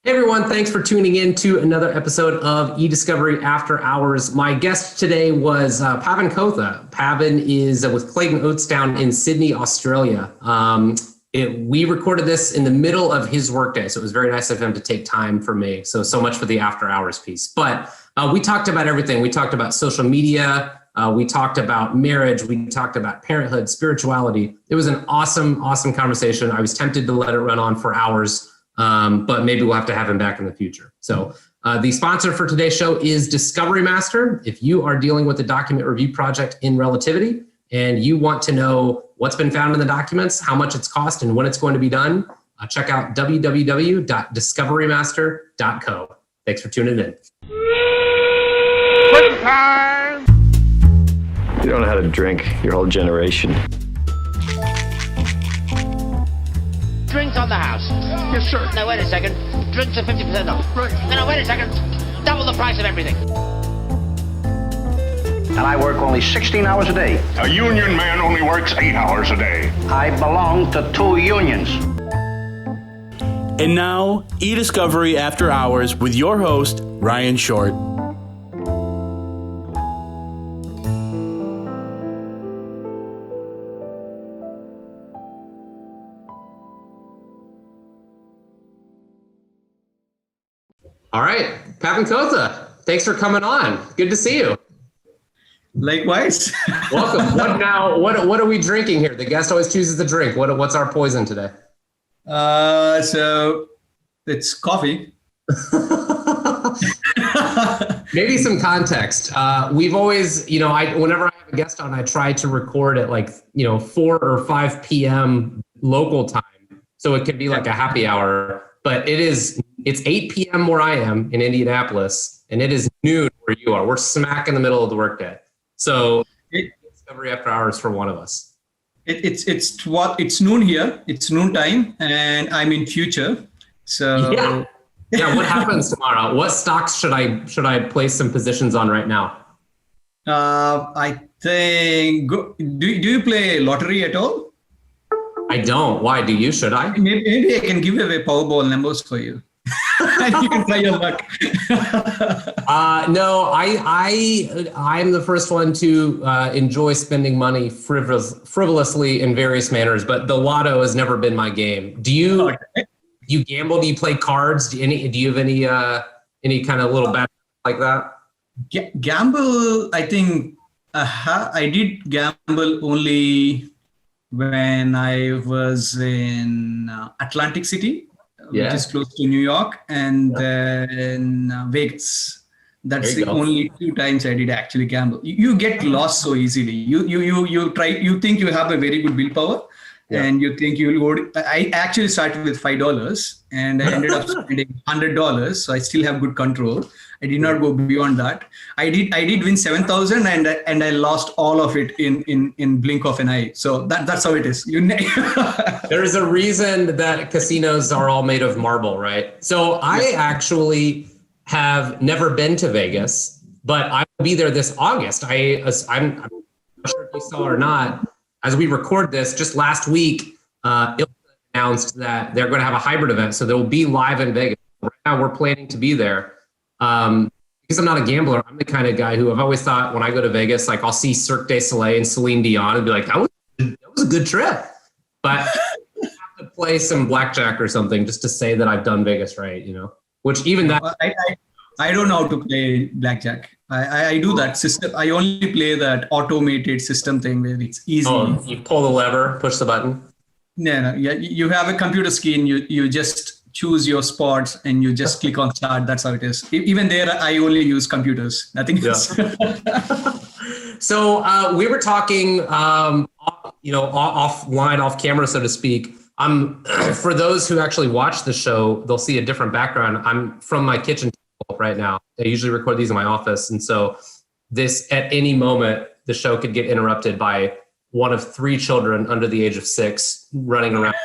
Hey everyone, thanks for tuning in to another episode of eDiscovery After Hours. My guest today was Pavan Kotha. Pavan is with Clayton Utz down in Sydney, Australia. We recorded this in the middle of his workday, so it was very nice of him to take time for me. So much for the After Hours piece. But we talked about everything. We talked about social media. We talked about marriage. We talked about parenthood, spirituality. It was an awesome conversation. I was tempted to let it run on for hours. But maybe we'll have to have him back in the future. So the sponsor for today's show is Discovery Master. If you are dealing with the document review project in Relativity and you want to know what's been found in the documents, how much it's cost, and when it's going to be done, check out www.discoverymaster.co. Thanks for tuning in. Quick time! You don't know how to drink, your whole generation. Drinks on the house. Yes, sir. No, wait a second. Drinks are 50% off. Right. No, wait a second. Double the price of everything. And I work only 16 hours a day. A union man only works 8 hours a day. I belong to 2 unions. And now, eDiscovery After Hours with your host, Ryan Short. All right, Pavan Kotha, thanks for coming on. Good to see you. Likewise. Welcome. What are we drinking here? The guest always chooses the drink. What's our poison today? So it's coffee. Maybe some context. We've always, whenever I have a guest on, I try to record at 4 or 5 p.m. local time. So it could be like a happy hour, but it's 8 p.m. where I am in Indianapolis, and it is noon where you are. We're smack in the middle of the workday. So Discovery After Hours for one of us. It's noon here. It's noon time, and I'm in future. So yeah. What happens tomorrow? What stocks should I place some positions on right now? I think. Do you play lottery at all? I don't. Why? Do you? Should I? Maybe I can give away Powerball numbers for you. And you can try your luck. No, I'm the first one to enjoy spending money frivolously in various manners, but the lotto has never been my game. Do you gamble? Do you play cards? Do you have any kind of little bad like that? Gamble, I think I did gamble only when I was in Atlantic City, which is close to New York, and then Vegas. That's the only 2 times I did actually gamble. You get lost so easily. You think you have a very good willpower, and you think you'll go. I actually started with $5, and I ended up spending $100. So I still have good control. I did not go beyond that. I did win 7,000, and I lost all of it in blink of an eye. So that's how it is. There is a reason that casinos are all made of marble, right? So I actually have never been to Vegas, but I will be there this August. I'm not sure if you saw or not. As we record this, just last week, it announced that they're going to have a hybrid event, so there will be live in Vegas. Right now, we're planning to be there. Because I'm not a gambler, I'm the kind of guy who I've always thought when I go to Vegas, I'll see Cirque du Soleil and Celine Dion and be like, that was a good trip. But I have to play some blackjack or something just to say that I've done Vegas right, which even that. I don't know how to play blackjack. I do that system. I only play that automated system thing where it's easy. Oh, you pull the lever, push the button. No. Yeah, you have a computer screen. You just choose your spots and you just click on start. That's how it is. Even there, I only use computers. Nothing else. So we were talking, offline, off camera, so to speak. For those who actually watch the show, they'll see a different background. I'm from my kitchen table right now. I usually record these in my office. And so at any moment, the show could get interrupted by one of 3 children under the age of 6 running around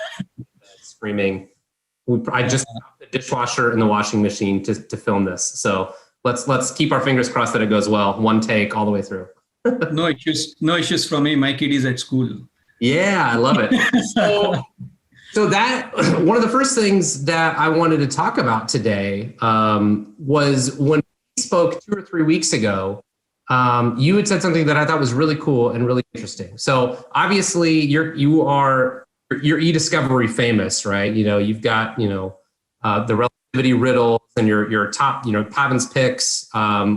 screaming. I just stopped the dishwasher and the washing machine to film this. So let's keep our fingers crossed that it goes well. One take all the way through. No issues from me. My kid is at school. Yeah, I love it. So So that one of the first things that I wanted to talk about today was when we spoke 2 or 3 weeks ago. You had said something that I thought was really cool and really interesting. So obviously, you're e-discovery famous, right? You've got the relativity riddles and your top Pavan's picks,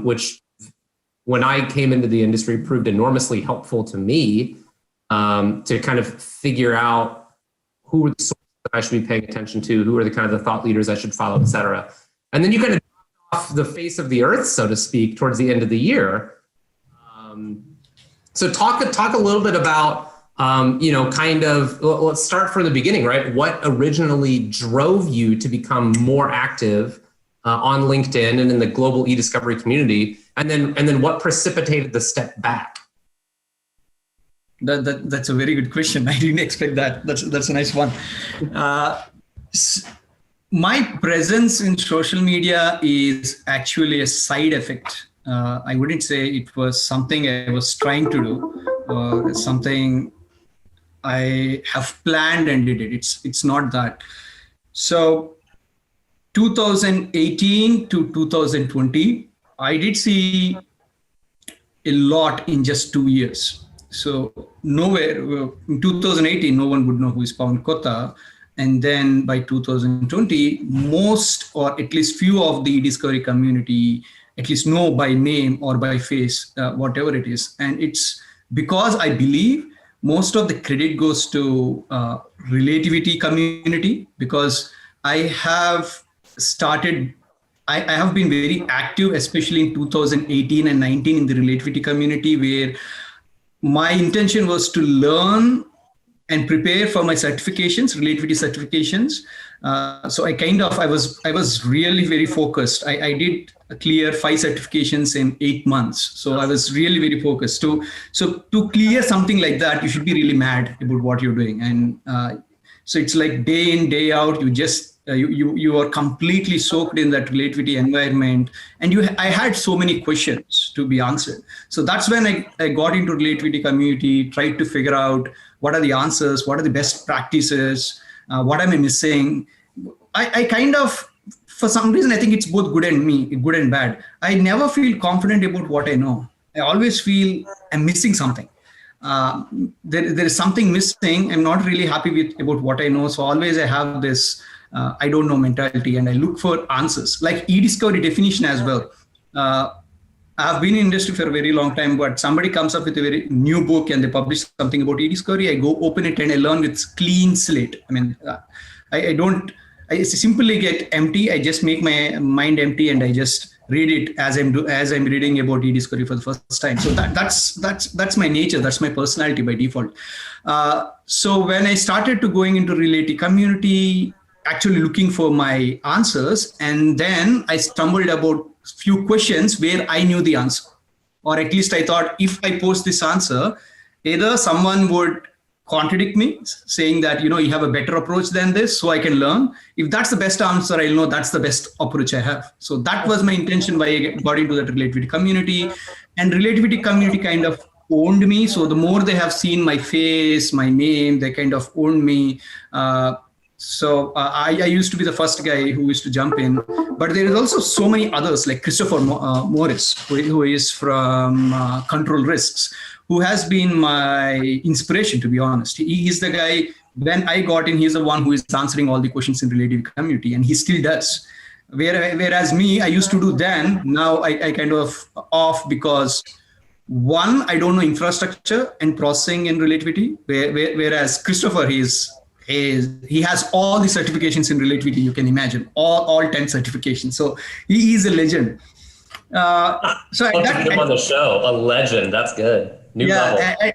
which when I came into the industry proved enormously helpful to me to kind of figure out who are the sources that I should be paying attention to, who are the kind of the thought leaders I should follow, et cetera. And then you kind of off the face of the earth, so to speak, towards the end of the year. So talk a little bit about, let's start from the beginning, right? What originally drove you to become more active on LinkedIn and in the global e-discovery community? And then what precipitated the step back? That's a very good question. I didn't expect that. That's a nice one. My presence in social media is actually a side effect. I wouldn't say it was something I was trying to do, something I have planned and did it. It's not that. So 2018 to 2020, I did see a lot in just 2 years. So nowhere in 2018, no one would know who is Pavan Kotha. And then by 2020, most or at least few of the discovery community at least know by name or by face, whatever it is. And it's because I believe most of the credit goes to relativity community, because I have been very active, especially in 2018 and 19 in the relativity community, where my intention was to learn and prepare for my certifications, relativity certifications. So I was really very focused. I did clear 5 certifications in 8 months. So I was really very focused. So to clear something like that, you should be really mad about what you're doing. And so it's like day in, day out, you are completely soaked in that relativity environment. And I had so many questions to be answered. So that's when I got into relativity community, tried to figure out what are the answers, what are the best practices, what am I missing? I kind of, for some reason, I think it's both good and bad. I never feel confident about what I know. I always feel I'm missing something. There is something missing. I'm not really happy about what I know. So always I have this I don't know mentality, and I look for answers. Like e-discovery definition as well. I've been in industry for a very long time, but somebody comes up with a very new book and they publish something about e-discovery. I go open it and I learn with clean slate. I mean, I simply get empty. I just make my mind empty and I just read it as I'm reading about e-discovery for the first time. So that's my nature. That's my personality by default. So when I started to going into related community, actually looking for my answers, and then I stumbled about few questions where I knew the answer, or at least I thought if I post this answer, either someone would contradict me saying that, you have a better approach than this, so I can learn. If that's the best answer, I'll know that's the best approach I have. So that was my intention why I got into that relativity community, and relativity community kind of owned me. So the more they have seen my face, my name, they kind of owned me. So I used to be the first guy who used to jump in, but there is also so many others like Christopher Morris, who is from Control Risks, who has been my inspiration, to be honest. He is the guy, when I got in, he's the one who is answering all the questions in relativity community, and he still does. Whereas me, I used to do then, now I kind of off because one, I don't know infrastructure and processing in relativity, whereas Christopher, he has all the certifications in relativity you can imagine, all 10 certifications. So he is a legend. So to get him on the show, a legend. That's good. New level.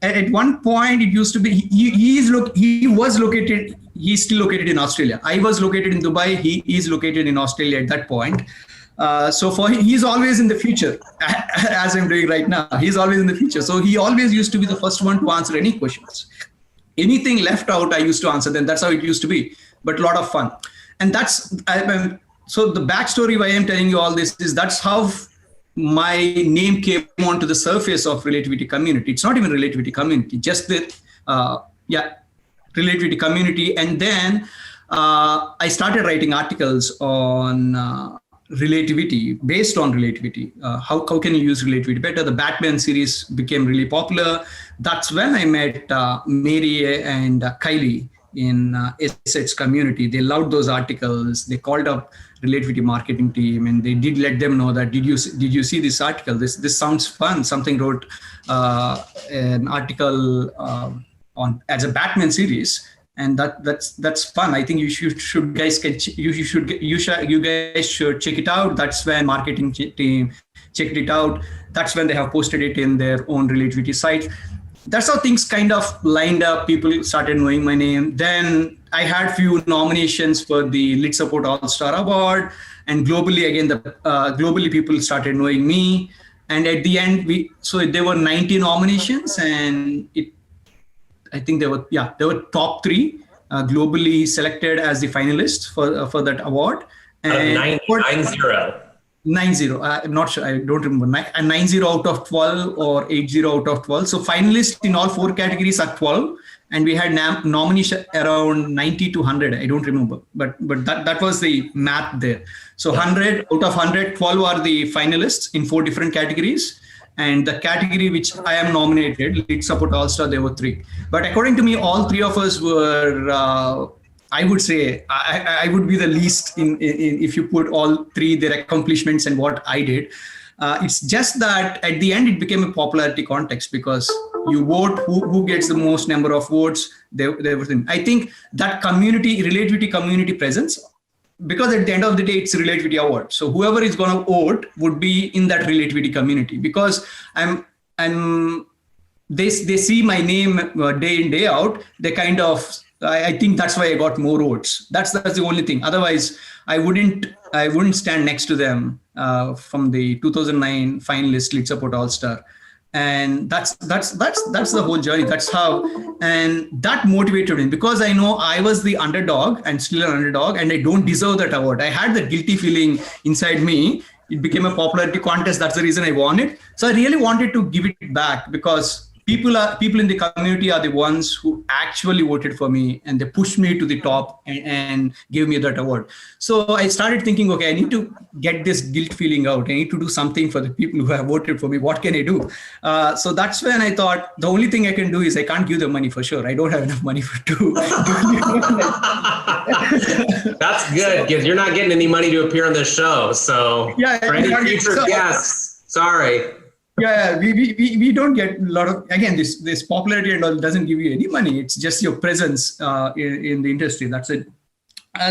At one point, it used to be he's still located in Australia. I was located in Dubai. He is located in Australia at that point. So for him, he's always in the future, as I'm doing right now. He's always in the future. So he always used to be the first one to answer any questions. Anything left out, I used to answer them. That's how it used to be, but a lot of fun. And so the backstory why I'm telling you all this is that's how my name came onto the surface of relativity community. It's not even relativity community, just that, relativity community. And then I started writing articles on relativity, based on relativity. How can you use relativity better? The Batman series became really popular. That's when I met Mary and Kylie in Assets community. They loved those articles. They called up relativity marketing team and they did let them know that, did you see this article? This sounds fun. Something wrote an article on as a Batman series. And that's fun. I think you guys should check it out. That's when marketing team checked it out. That's when they have posted it in their own relativity site. That's how things kind of lined up. People started knowing my name. Then I had few nominations for the Lit Support All-Star Award, and globally again, globally people started knowing me. And at the end, there were 90 nominations, and I think there were top 3 globally selected as the finalists for that award. And 90. I'm not sure. I don't remember. 90 out of 12 or 80 out of 12. So finalists in all 4 categories are 12, and we had nominations around 90 to 100. I don't remember, but that was the math there. So 100 out of 100, 12 are the finalists in 4 different categories. And the category which I am nominated, Lead Support All-Star, there were 3. But according to me, all 3 of us were, I would say, I would be the least in if you put all 3, their accomplishments and what I did. It's just that at the end, it became a popularity contest because you vote who gets the most number of votes. I think that relativity community presence, because at the end of the day, it's a relativity award. So whoever is going to vote would be in that relativity community, because they see my name day in, day out. They kind of, I think that's why I got more votes. That's the only thing. Otherwise, I wouldn't stand next to them from the 2009 finalist Lead Support All-Star. And that's the whole journey. That's how, and that motivated me, because I know I was the underdog and still an underdog, and I don't deserve that award. I had that guilty feeling inside me. It became a popularity contest. That's the reason I won it. So I really wanted to give it back, because people in the community are the ones who actually voted for me, and they pushed me to the top and gave me that award. So I started thinking, okay, I need to get this guilt feeling out. I need to do something for the people who have voted for me. What can I do? So that's when I thought the only thing I can do is I can't give them money for sure. I don't have enough money to. That's good, because you're not getting any money to appear on this show. So for any future guests, sorry. Yeah, we don't get a lot of, again, this popularity and all doesn't give you any money. It's just your presence in the industry. That's it.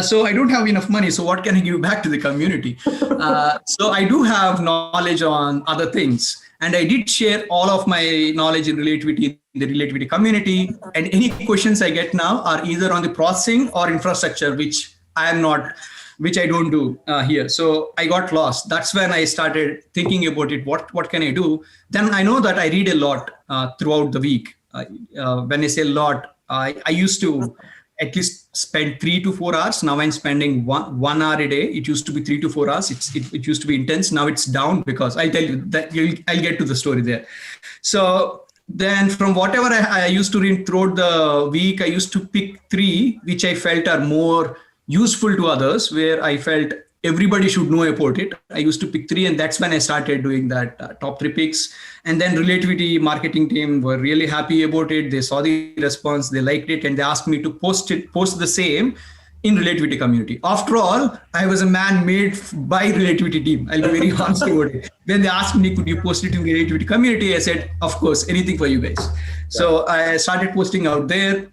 So I don't have enough money. So what can I give back to the community? So I do have knowledge on other things. And I did share all of my knowledge in relativity, in the relativity community. And any questions I get now are either on the processing or infrastructure, which I don't do here. So I got lost. That's when I started thinking about it. What can I do? Then I know that I read a lot throughout the week. When I say a lot, I used to at least spend 3 to 4 hours. Now I'm spending one hour a day. It used to be 3 to 4 hours. It used to be intense. Now it's down, because I'll tell you that I'll get to the story there. So then from whatever I used to read throughout the week, I used to pick 3, which I felt are more useful to others, where I felt everybody should know about it. I used to pick 3, and that's when I started doing that top 3 picks. And then relativity marketing team were really happy about it. They saw the response, they liked it, and they asked me to post the same in relativity community. After all, I was a man made by relativity team. I'll be very honest about it. When they asked me, could you post it in relativity community? I said, of course, anything for you guys. So I started posting out there.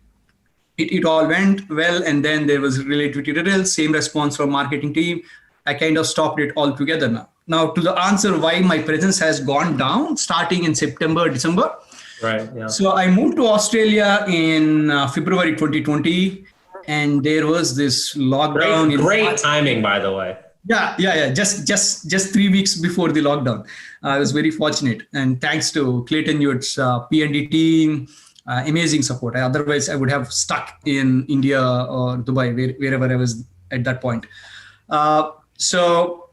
It all went well, and then there was relativity results, same response from marketing team. I kind of stopped it altogether now. Now, to the answer why my presence has gone down starting in September, December. Right. Yeah. So I moved to Australia in February 2020, and there was this lockdown. Great timing, by the way. Yeah. Just 3 weeks before the lockdown. I was very fortunate, and thanks to Clayton Utz, P&D team. Amazing support. Otherwise, I would have stuck in India or Dubai, wherever I was at that point. So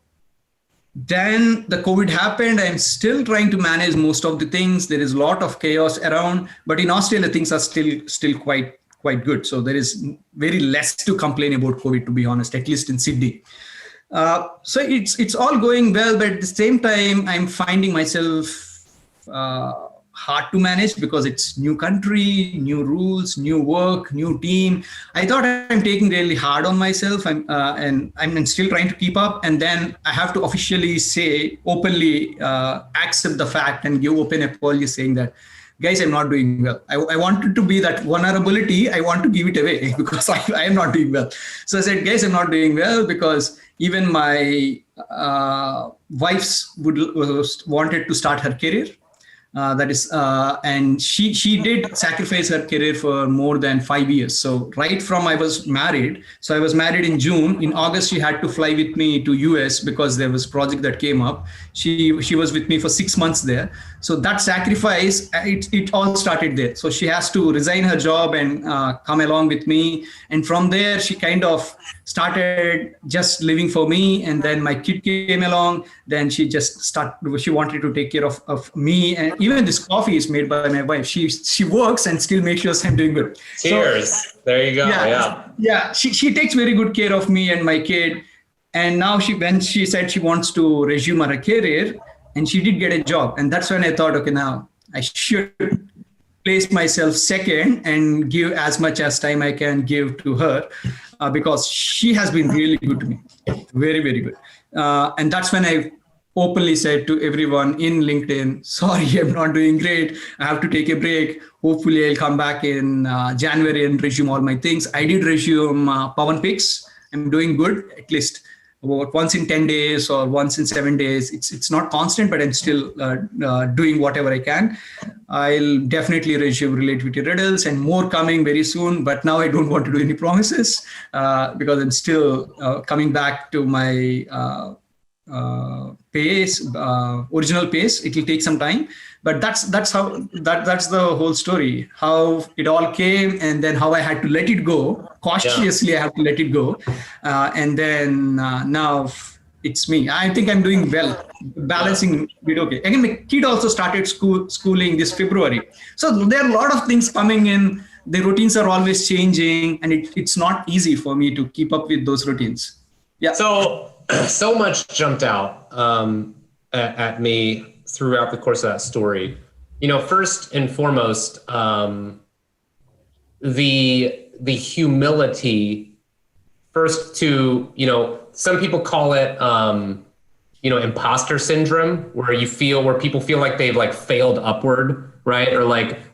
then the COVID happened. I'm still trying to manage most of the things. There is a lot of chaos around, but in Australia, things are still quite quite good. So there is very less to complain about COVID, to be honest, at least in Sydney. So it's all going well, but at the same time, I'm finding myself hard to manage because it's new country, new rules, new work, new team. I thought I'm taking really hard on myself, and I'm still trying to keep up. And then I have to officially say, openly accept the fact and give open apology saying that, guys, I'm not doing well. I wanted to be that vulnerability. I want to give it away because I am not doing well. So I said, guys, I'm not doing well because even my wife's wanted to start her career. And she did sacrifice her career for more than 5 years. So right from I was married. So I was married in June. In August, she had to fly with me to US because there was a project that came up. She was with me for 6 months there. So that sacrifice, it all started there. So she has to resign her job and come along with me. And from there, she kind of started just living for me. And then my kid came along. Then she wanted to take care of me. And even this coffee is made by my wife. She works and still makes sure I'm doing good. Cheers. So, there you go. Yeah. She takes very good care of me and my kid. And now when she said she wants to resume her career, and she did get a job. And that's when I thought, okay, now I should place myself second and give as much as time I can give to her because she has been really good to me. Very, very good. And that's when I openly said to everyone in LinkedIn, sorry, I'm not doing great. I have to take a break. Hopefully I'll come back in January and resume all my things. I did resume Pavan Picks. I'm doing good, at least about once in 10 days or once in 7 days. It's not constant, but I'm still doing whatever I can. I'll definitely resume Relativity Riddles and more coming very soon. But now I don't want to do any promises because I'm still coming back to my pace, original pace. It will take some time, but that's the whole story, how it all came, and then how I had to let it go cautiously. I have to let it go, and then now it's me. I think I'm doing well, balancing it okay. Again, my kid also started schooling this February, so there are a lot of things coming in. The routines are always changing, and it's not easy for me to keep up with those routines. Yeah. So much jumped out at me throughout the course of that story. First and foremost, the humility. First, to some people call it imposter syndrome, where people feel like they've failed upward, right? Or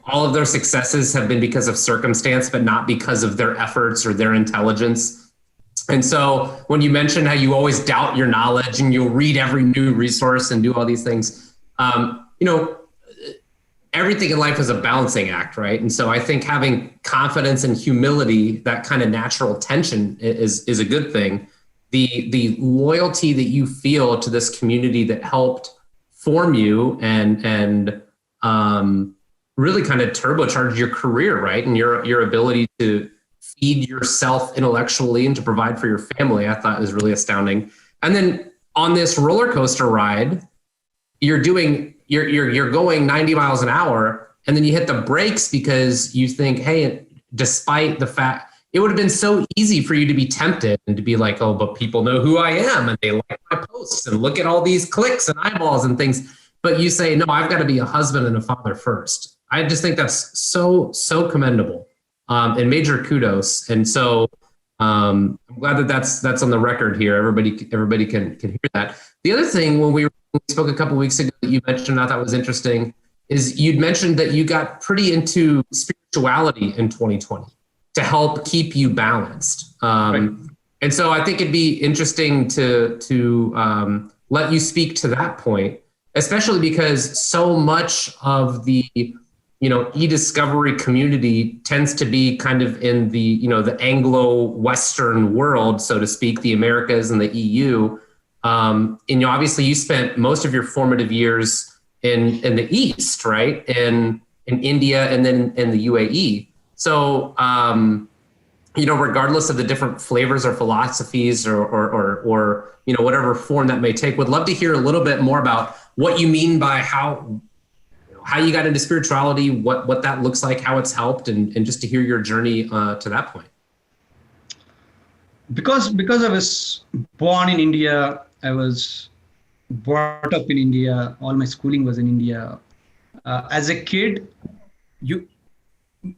all of their successes have been because of circumstance, but not because of their efforts or their intelligence. And so when you mentioned how you always doubt your knowledge and you'll read every new resource and do all these things, everything in life is a balancing act, right? And so I think having confidence and humility, that kind of natural tension is a good thing. The loyalty that you feel to this community that helped form you and really kind of turbocharge your career, right? And your ability to feed yourself intellectually and to provide for your family, I thought was really astounding. And then on this roller coaster ride, you're going 90 miles an hour, and then you hit the brakes because you think, hey, despite the fact, it would have been so easy for you to be tempted and to be like, oh, but people know who I am and they like my posts and look at all these clicks and eyeballs and things. But you say, no, I've got to be a husband and a father first. I just think that's so commendable. And major kudos. And so I'm glad that that's on the record here. Everybody can hear that. The other thing, when we spoke a couple of weeks ago that you mentioned, I thought was interesting, is you'd mentioned that you got pretty into spirituality in 2020 to help keep you balanced. Right. And so I think it'd be interesting to let you speak to that point, especially because so much of the e-discovery community tends to be kind of in the Anglo-Western world, so to speak, the Americas and the EU. And obviously you spent most of your formative years in the East, right? In India and then in the UAE. So, regardless of the different flavors or philosophies or whatever form that may take, would love to hear a little bit more about what you mean by how how you got into spirituality, what that looks like, how it's helped, and just to hear your journey to that point. Because I was born in India, I was brought up in India, all my schooling was in India. As a kid,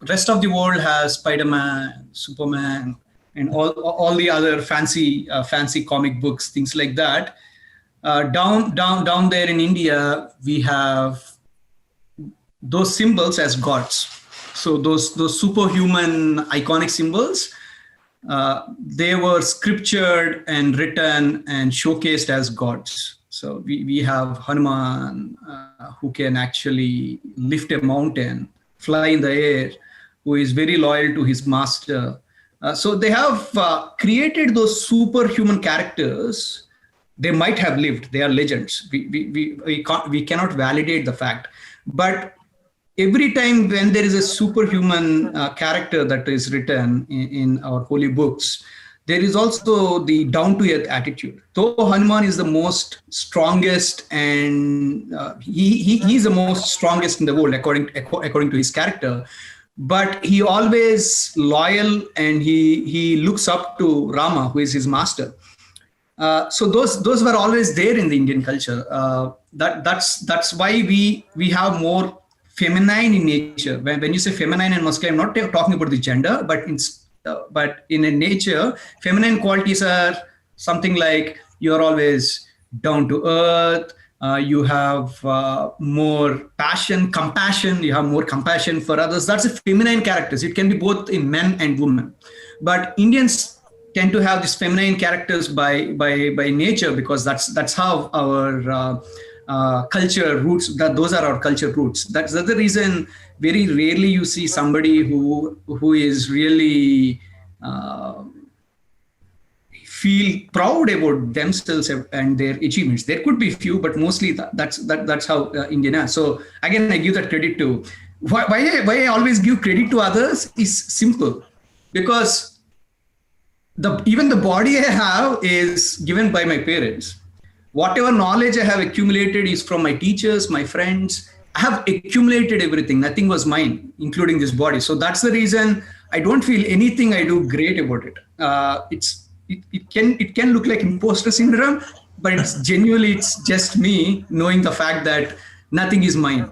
rest of the world has Spider-Man, Superman, and all the other fancy comic books, things like that. Down there in India, we have those symbols as gods. So those superhuman iconic symbols, they were scriptured and written and showcased as gods. So we have Hanuman, who can actually lift a mountain, fly in the air, who is very loyal to his master. So they have created those superhuman characters. They might have lived. They are legends. We cannot validate the fact. But every time when there is a superhuman character that is written in our holy books, there is also the down-to-earth attitude. Though Hanuman is the most strongest, and he is the most strongest in the world according to his character, but he always loyal, and he looks up to Rama, who is his master. So those were always there in the Indian culture. That's why we have more feminine in nature. When you say feminine and masculine, I'm not talking about the gender, but in a nature, feminine qualities are something like you're always down to earth. You have more passion, compassion. You have more compassion for others. That's a feminine characters. It can be both in men and women. But Indians tend to have these feminine characters by nature, because that's how our culture roots. Those are our culture roots. That's the reason. Very rarely you see somebody who is really feel proud about themselves and their achievements. There could be few, but mostly that's how Indian are. So again, I give that credit to. Why I always give credit to others is simple, because even the body I have is given by my parents. Whatever knowledge I have accumulated is from my teachers, my friends. I have accumulated everything. Nothing was mine, including this body. So that's the reason I don't feel anything I do great about it. It can look like imposter syndrome, but it's just me knowing the fact that nothing is mine,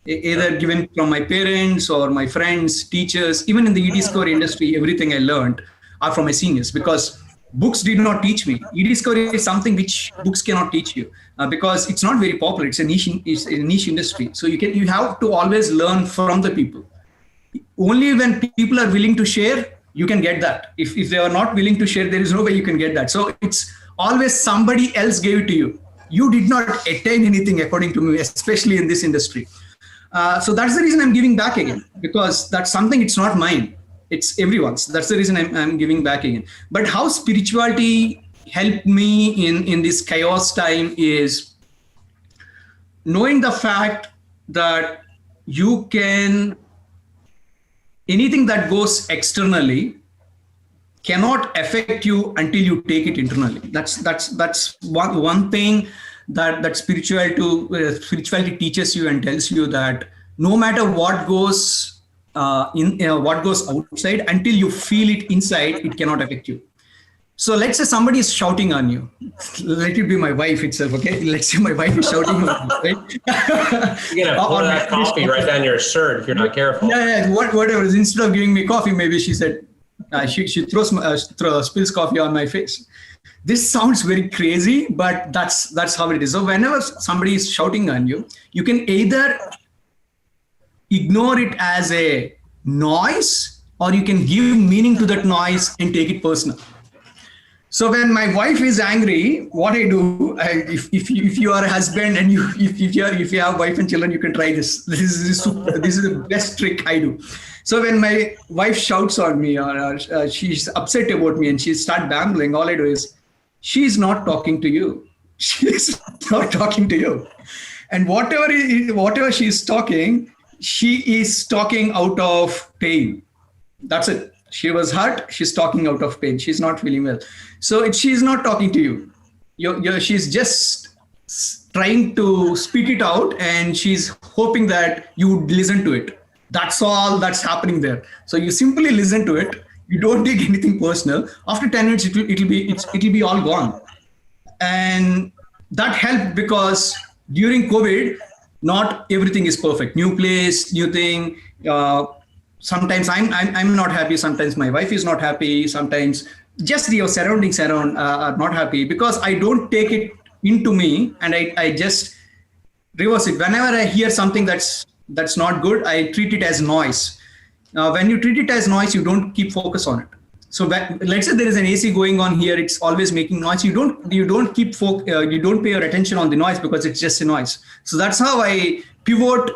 either given from my parents or my friends, teachers. Even in the e-discovery industry, everything I learned are from my seniors, because books did not teach me. E-discovery is something which books cannot teach you, because it's not very popular. It's a niche industry. So you have to always learn from the people. Only when people are willing to share, you can get that. If they are not willing to share, there is no way you can get that. So it's always somebody else gave it to you. You did not attain anything, according to me, especially in this industry. So that's the reason I'm giving back again, because that's something, it's not mine. It's everyone's. That's the reason I'm giving back again. But how spirituality helped me in this chaos time is knowing the fact that anything that goes externally cannot affect you until you take it internally. That's one thing that spirituality teaches you and tells you, that no matter what goes what goes outside, until you feel it inside, it cannot affect you. So let's say somebody is shouting on you. Let it be my wife itself, okay? Let's say my wife is shouting on you, right? You're gonna pour that coffee right down your shirt if you're not careful. Yeah, whatever. Instead of giving me coffee, maybe she said, she spills coffee on my face. This sounds very crazy, but that's how it is. So whenever somebody is shouting on you, you can either ignore it as a noise, or you can give meaning to that noise and take it personal. So when my wife is angry, what I do, if you are a husband and if you have wife and children, you can try this. This is the best trick I do. So when my wife shouts on me, or she's upset about me and she starts babbling, all I do is, she's not talking to you. She's not talking to you. And whatever she's talking, she is talking out of pain. That's it. She was hurt. She's talking out of pain. She's not feeling well. So she's not talking to you. She's just trying to spit it out, and she's hoping that you would listen to it. That's all that's happening there. So you simply listen to it. You don't take anything personal. After 10 minutes, it'll be all gone. And that helped because during COVID, not everything is perfect. New place, new thing. Sometimes I'm not happy. Sometimes my wife is not happy. Sometimes just your surroundings around are not happy, because I don't take it into me, and I just reverse it. Whenever I hear something that's not good, I treat it as noise. When you treat it as noise, you don't keep focus on it. So let's say there is an AC going on here, it's always making noise. You don't pay your attention on the noise because it's just a noise. So that's how I pivot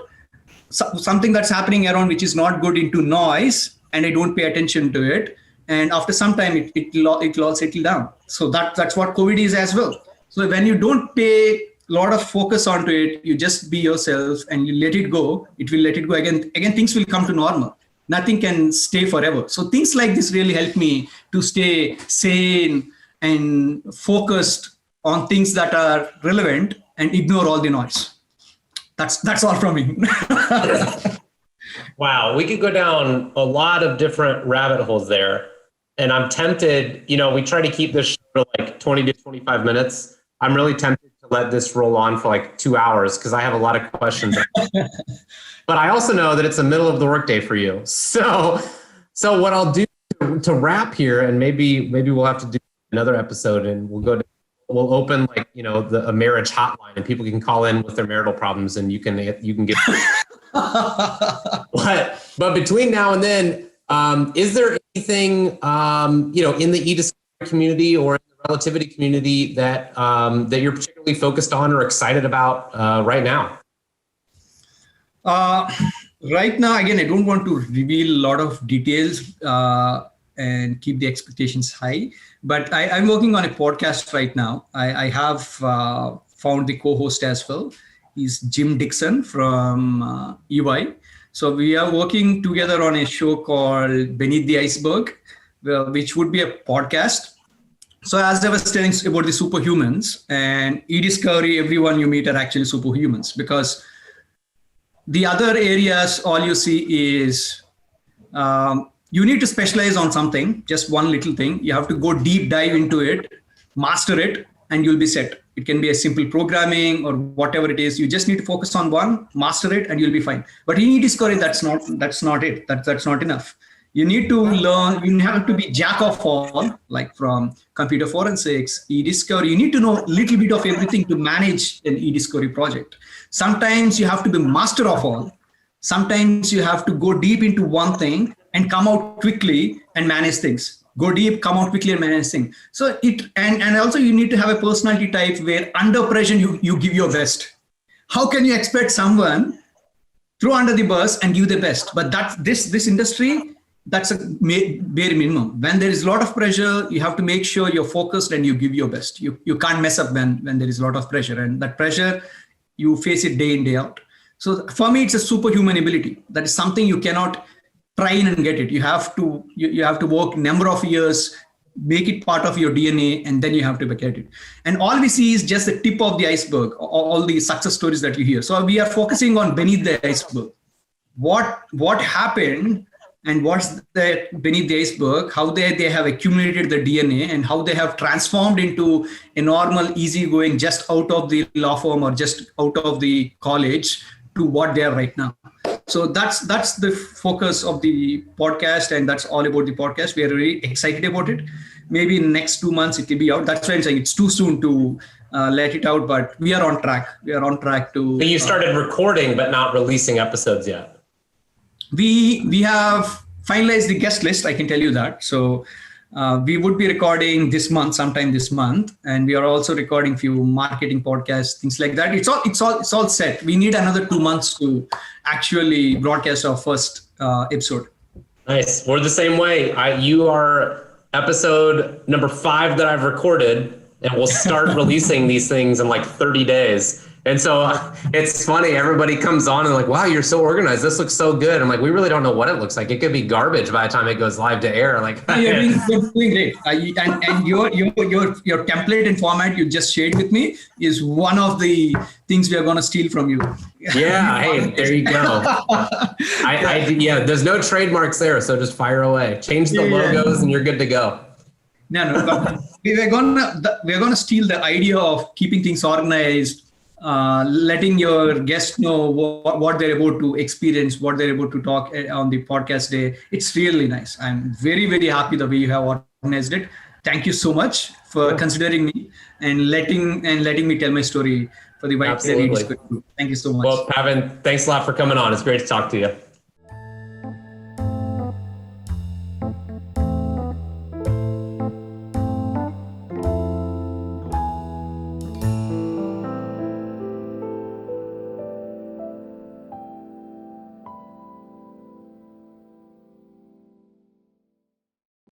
something that's happening around which is not good into noise, and I don't pay attention to it. And after some time, it'll all settle down. So that's what COVID is as well. So when you don't pay a lot of focus onto it, you just be yourself and you let it go. It will let it go again. Again, things will come to normal. Nothing can stay forever. So things like this really help me to stay sane and focused on things that are relevant and ignore all the noise. That's all from me. Wow, we could go down a lot of different rabbit holes there. And I'm tempted, we try to keep this show to like 20 to 25 minutes. I'm really tempted to let this roll on for like 2 hours because I have a lot of questions. But I also know that it's the middle of the workday for you. So what I'll do to wrap here, and maybe we'll have to do another episode, and we'll open like a marriage hotline, and people can call in with their marital problems, and you can get. But between now and then, is there anything in the e-discovery community or in the relativity community that you're particularly focused on or excited about right now? Right now, again, I don't want to reveal a lot of details and keep the expectations high, but I'm working on a podcast right now. I have found the co-host as well. He's Jim Dixon from EY. So we are working together on a show called Beneath the Iceberg, which would be a podcast. So as I was telling about the superhumans and e-discovery, everyone you meet are actually superhumans, because the other areas, all you see is you need to specialize on something, just one little thing. You have to go deep dive into it, master it, and you'll be set. It can be a simple programming or whatever it is. You just need to focus on one, master it, and you'll be fine. But in e-discovery, that's not it. That's not enough. You need to learn. You have to be jack of all, like from computer forensics, e-discovery. You need to know a little bit of everything to manage an e-discovery project. Sometimes you have to be master of all. Sometimes you have to go deep into one thing and come out quickly and manage things. Go deep, come out quickly and manage things. So and also you need to have a personality type where under pressure you give your best. How can you expect someone throw under the bus and give the best? But this industry, that's a bare minimum. When there is a lot of pressure, you have to make sure you're focused and you give your best. You can't mess up when there is a lot of pressure, and that pressure, you face it day in, day out. So for me, it's a superhuman ability. That is something you cannot try and get it. You have to work number of years, make it part of your DNA, and then you have to get it. And all we see is just the tip of the iceberg, all the success stories that you hear. So we are focusing on beneath the iceberg. What happened and what's beneath the iceberg, how they have accumulated the DNA and how they have transformed into a normal, easygoing, just out of the law firm or just out of the college to what they are right now. So that's the focus of the podcast, and that's all about the podcast. We are really excited about it. Maybe in the next 2 months it will be out. That's why I'm saying it's too soon to let it out, but we are on track. We are on track to. So you started recording, but not releasing episodes yet. We have finalized the guest list. I can tell you that. So we would be recording sometime this month, and we are also recording few marketing podcasts, things like that. It's all set. We need another 2 months to actually broadcast our first episode. Nice. We're the same way. You are episode number 5 that I've recorded, and we'll start releasing these things in like 30 days. And so it's funny. Everybody comes on and like, wow, you're so organized. This looks so good. I'm like, we really don't know what it looks like. It could be garbage by the time it goes live to air. Like, you're doing great. And your template and format you just shared with me is one of the things we are going to steal from you. Yeah. Hey, there you go. Yeah, there's no trademarks there. So just fire away, change the logos and you're good to go. No, but we're gonna steal the idea of keeping things organized, letting your guests know what they're about to experience, what they're about to talk on the podcast day. It's really nice. I'm very, very happy the way you have organized it. Thank you so much for considering me and letting me tell my story for the White Lady. Thank you so much. Well, Pavan, thanks a lot for coming on. It's great to talk to you.